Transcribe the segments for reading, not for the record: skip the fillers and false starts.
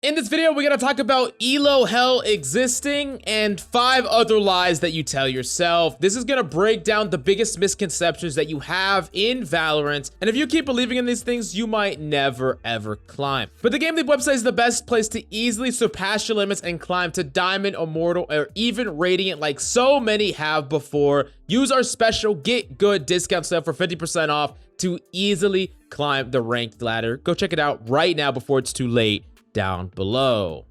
In this video, we're going to talk about ELO hell existing and 5 other lies that you tell yourself. This is going to break down the biggest misconceptions that you have in Valorant. And if you keep believing in these things, you might never ever climb. But the GameLeap website is the best place to easily surpass your limits and climb to Diamond, Immortal, or even Radiant like so many have before. Use our special Get Good discount code for 50% off to easily climb the ranked ladder. Go check it out right now before it's too late down below.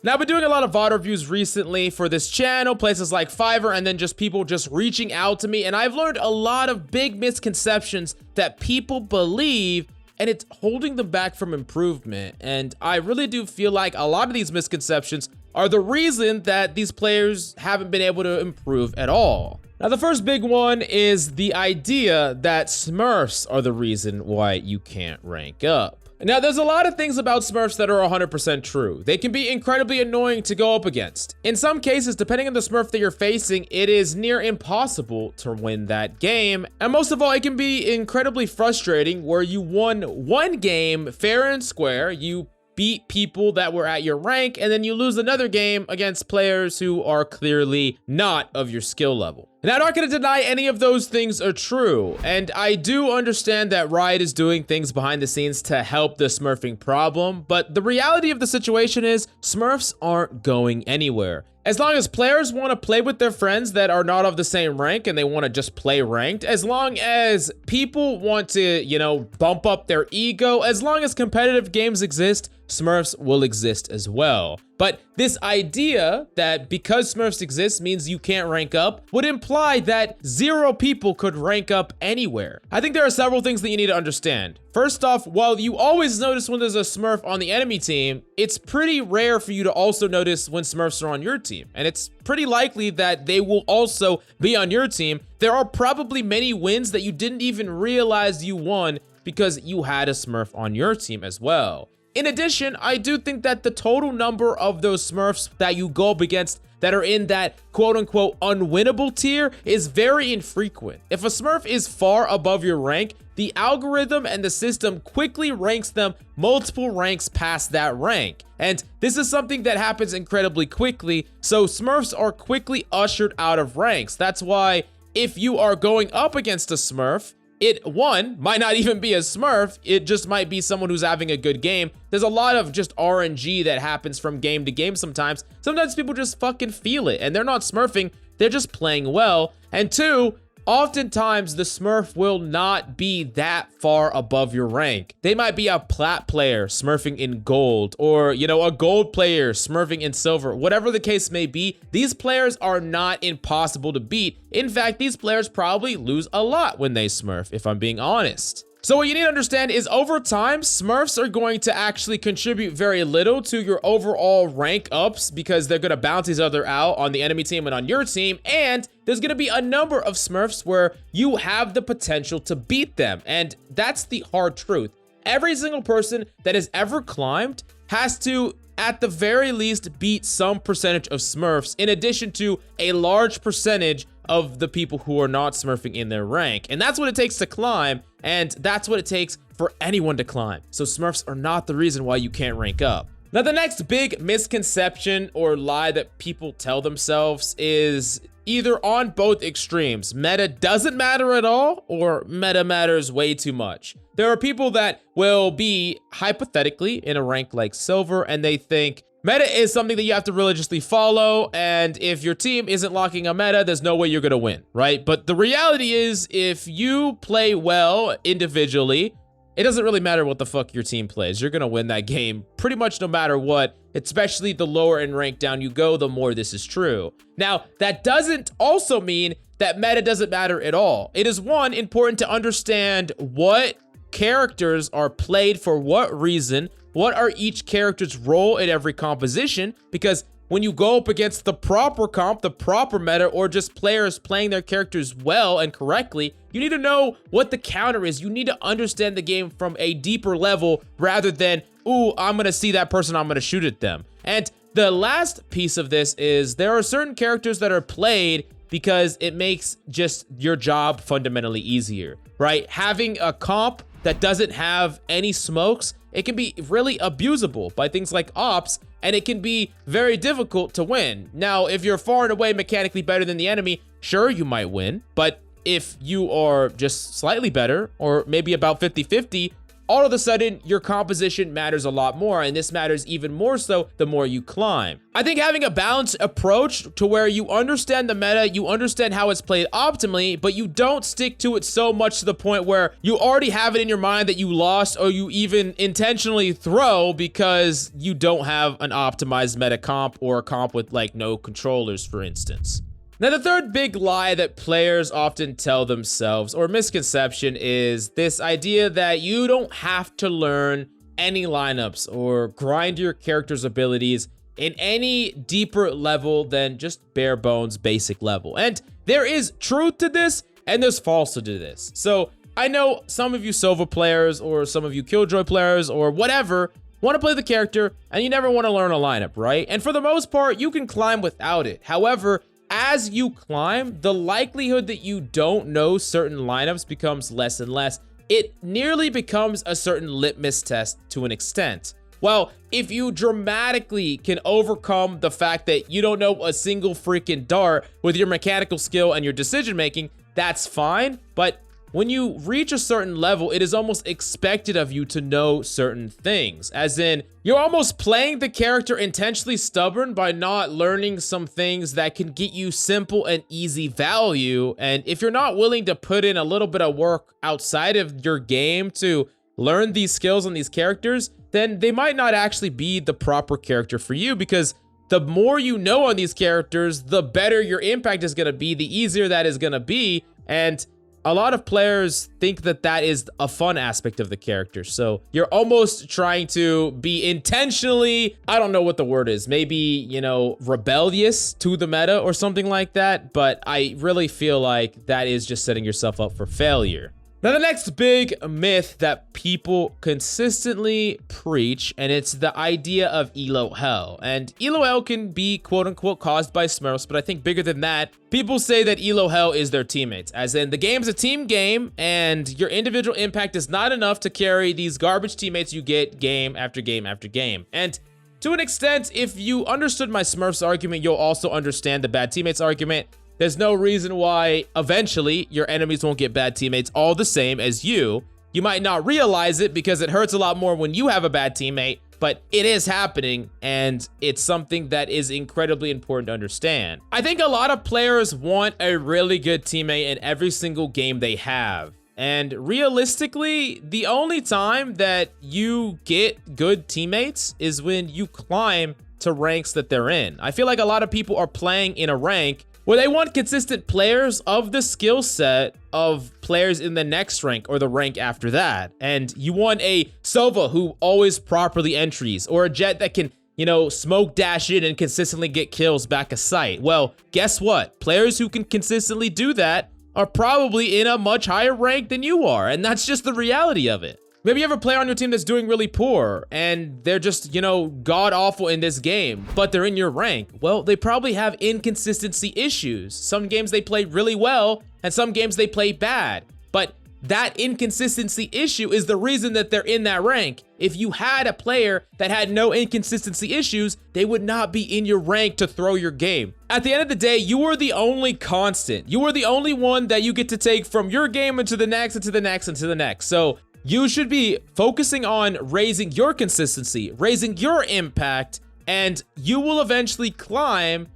Now, I've been doing a lot of VOD reviews recently for this channel, places like Fiverr, and then just people just reaching out to me, and I've learned a lot of big misconceptions that people believe, and it's holding them back from improvement. And I really do feel like a lot of these misconceptions are the reason that these players haven't been able to improve at all. Now, the first big one is the idea that Smurfs are the reason why you can't rank up. Now, there's a lot of things about Smurfs that are 100% true. They can be incredibly annoying to go up against. In some cases, depending on the Smurf that you're facing, it is near impossible to win that game. And most of all, it can be incredibly frustrating where you won one game fair and square, you beat people that were at your rank, and then you lose another game against players who are clearly not of your skill level. And I'm not going to deny any of those things are true, and I do understand that Riot is doing things behind the scenes to help the smurfing problem, but the reality of the situation is Smurfs aren't going anywhere. As long as players want to play with their friends that are not of the same rank and they want to just play ranked, as long as people want to, bump up their ego, as long as competitive games exist, Smurfs will exist as well. But this idea that because Smurfs exist means you can't rank up would imply that 0 people could rank up anywhere. I think there are several things that you need to understand. First off, while you always notice when there's a Smurf on the enemy team, it's pretty rare for you to also notice when Smurfs are on your team. And it's pretty likely that they will also be on your team. There are probably many wins that you didn't even realize you won because you had a Smurf on your team as well. In addition, I do think that the total number of those Smurfs that you go up against that are in that quote-unquote unwinnable tier is very infrequent. If a Smurf is far above your rank, the algorithm and the system quickly ranks them multiple ranks past that rank. And this is something that happens incredibly quickly, so Smurfs are quickly ushered out of ranks. That's why if you are going up against a Smurf, it, one, might not even be a Smurf, it just might be someone who's having a good game. There's a lot of just RNG that happens from game to game sometimes. Sometimes people just fucking feel it, and they're not smurfing, they're just playing well. And 2, oftentimes the Smurf will not be that far above your rank. They might be a plat player smurfing in gold, or a gold player smurfing in silver. Whatever the case may be, these players are not impossible to beat. In fact, these players probably lose a lot when they smurf, if I'm being honest. So what you need to understand is over time, Smurfs are going to actually contribute very little to your overall rank ups because they're going to bounce each other out on the enemy team and on your team. And there's going to be a number of Smurfs where you have the potential to beat them. And that's the hard truth. Every single person that has ever climbed has to, at the very least, beat some percentage of Smurfs in addition to a large percentage of the people who are not smurfing in their rank. And that's what it takes to climb, and that's what it takes for anyone to climb. So Smurfs are not the reason why you can't rank up. Now, the next big misconception or lie that people tell themselves is either on both extremes. Meta doesn't matter at all, or meta matters way too much. There are people that will be hypothetically in a rank like silver, and they think meta is something that you have to religiously follow, and if your team isn't locking a meta, there's no way you're gonna win, right? But the reality is, if you play well individually, it doesn't really matter what the fuck your team plays. You're gonna win that game pretty much no matter what, especially the lower in rank down you go, the more this is true. Now, that doesn't also mean that meta doesn't matter at all. It is, one, important to understand what characters are played for what reason, what are each character's role in every composition, because when you go up against the proper comp, the proper meta, or just players playing their characters well and correctly, you need to know what the counter is. You need to understand the game from a deeper level rather than, ooh, I'm gonna see that person, I'm gonna shoot at them. And the last piece of this is there are certain characters that are played because it makes just your job fundamentally easier, right? Having a comp that doesn't have any smokes it can be really abusable by things like ops, and it can be very difficult to win. Now, if you're far and away mechanically better than the enemy, sure, you might win, but if you are just slightly better, or maybe about 50-50, all of a sudden, your composition matters a lot more, and this matters even more so the more you climb. I think having a balanced approach to where you understand the meta, you understand how it's played optimally, but you don't stick to it so much to the point where you already have it in your mind that you lost, or you even intentionally throw because you don't have an optimized meta comp or a comp with like no controllers, for instance. Now, the third big lie that players often tell themselves, or misconception, is this idea that you don't have to learn any lineups or grind your character's abilities in any deeper level than just bare bones basic level. And there is truth to this, and there's falsehood to this. So I know some of you Sova players, or some of you Killjoy players, or whatever, want to play the character, and you never want to learn a lineup, right? And for the most part, you can climb without it. However, as you climb, the likelihood that you don't know certain lineups becomes less and less. It nearly becomes a certain litmus test to an extent. Well, if you dramatically can overcome the fact that you don't know a single freaking dart with your mechanical skill and your decision making, that's fine. But when you reach a certain level, it is almost expected of you to know certain things. As in, you're almost playing the character intentionally stubborn by not learning some things that can get you simple and easy value. And if you're not willing to put in a little bit of work outside of your game to learn these skills on these characters, then they might not actually be the proper character for you, because the more you know on these characters, the better your impact is going to be, the easier that is going to be. And a lot of players think that that is a fun aspect of the character. So you're almost trying to be intentionally, I don't know what the word is, maybe, you know, rebellious to the meta or something like that. But I really feel like that is just setting yourself up for failure. Now, the next big myth that people consistently preach, and it's the idea of ELO hell. And ELO hell can be quote unquote caused by Smurfs, but I think bigger than that, people say that ELO hell is their teammates. As in, the game's a team game, and your individual impact is not enough to carry these garbage teammates you get game after game after game. And to an extent, if you understood my Smurfs argument, you'll also understand the bad teammates argument. There's no reason why eventually your enemies won't get bad teammates all the same as you. You might not realize it because it hurts a lot more when you have a bad teammate, but it is happening, and it's something that is incredibly important to understand. I think a lot of players want a really good teammate in every single game they have. And realistically, the only time that you get good teammates is when you climb to ranks that they're in. I feel like a lot of people are playing in a rank where they want consistent players of the skill set of players in the next rank or the rank after that. And you want a Sova who always properly entries, or a Jet that can, you know, smoke dash in and consistently get kills back a site. Well, guess what? Players who can consistently do that are probably in a much higher rank than you are. And that's just the reality of it. Maybe you have a player on your team that's doing really poor and they're just, you know, god awful in this game, but they're in your rank. Well, they probably have inconsistency issues. Some games they play really well and some games they play bad, but that inconsistency issue is the reason that they're in that rank. If you had a player that had no inconsistency issues, they would not be in your rank to throw your game. At the end of the day, you are the only constant. You are the only one that you get to take from your game into the next, into the next, into the next. So you should be focusing on raising your consistency, raising your impact, and you will eventually climb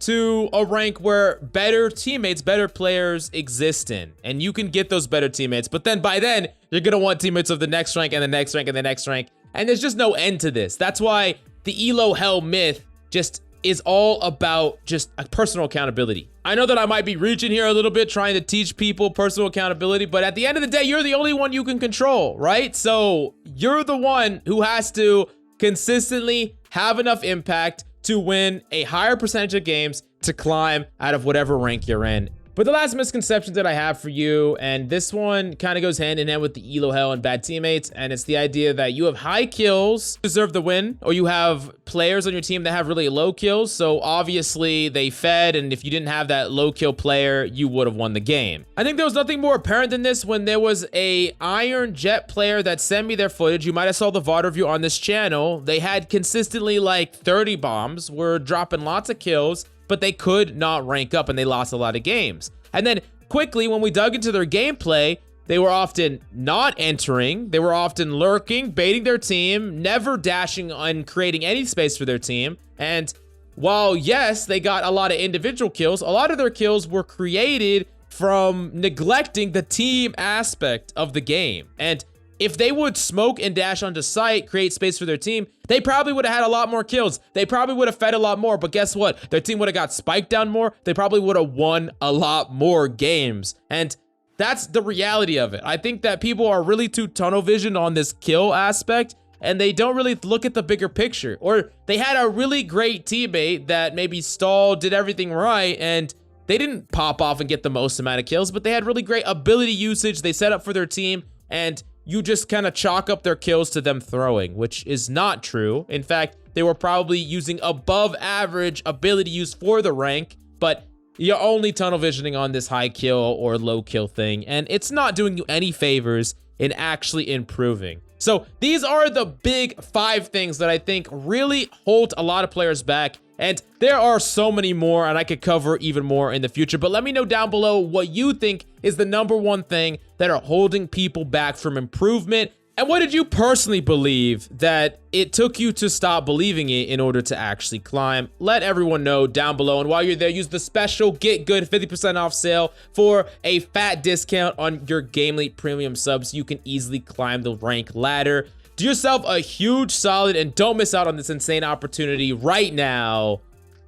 to a rank where better teammates, better players exist in, and you can get those better teammates. But then by then, you're gonna want teammates of the next rank and the next rank and the next rank, and there's just no end to this. That's why the ELO hell myth just is all about just a personal accountability. I know that I might be reaching here a little bit trying to teach people personal accountability, but at the end of the day, you're the only one you can control, right? So you're the one who has to consistently have enough impact to win a higher percentage of games to climb out of whatever rank you're in. But the last misconception that I have for you, and this one kind of goes hand in hand with the ELO hell and bad teammates, and it's the idea that you have high kills, deserve the win, or you have players on your team that have really low kills, so obviously they fed, and if you didn't have that low kill player, you would have won the game. I think there was nothing more apparent than this when there was a Iron Jet player that sent me their footage. You might have saw the VOD review on this channel. They had consistently like 30 bombs, were dropping lots of kills, but they could not rank up and they lost a lot of games. And then quickly, when we dug into their gameplay, they were often not entering, they were often lurking, baiting their team, never dashing and creating any space for their team. And while yes, they got a lot of individual kills, a lot of their kills were created from neglecting the team aspect of the game. And if they would smoke and dash onto site, create space for their team, they probably would have had a lot more kills. They probably would have fed a lot more, but guess what? Their team would have got spiked down more. They probably would have won a lot more games. And that's the reality of it. I think that people are really too tunnel visioned on this kill aspect, and they don't really look at the bigger picture. Or they had a really great teammate that maybe stalled, did everything right, and they didn't pop off and get the most amount of kills, but they had really great ability usage. They set up for their team, and you just kind of chalk up their kills to them throwing, which is not true. In fact, they were probably using above average ability use for the rank, but you're only tunnel visioning on this high kill or low kill thing, and it's not doing you any favors in actually improving. So these are the big 5 things that I think really hold a lot of players back. And there are so many more, and I could cover even more in the future. But let me know down below what you think is the #1 thing that are holding people back from improvement. And what did you personally believe that it took you to stop believing it in order to actually climb? Let everyone know down below. And while you're there, use the special Get Good 50% off sale for a fat discount on your GameLeap premium subs so you can easily climb the rank ladder. Do yourself a huge solid and don't miss out on this insane opportunity right now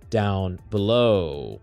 down below.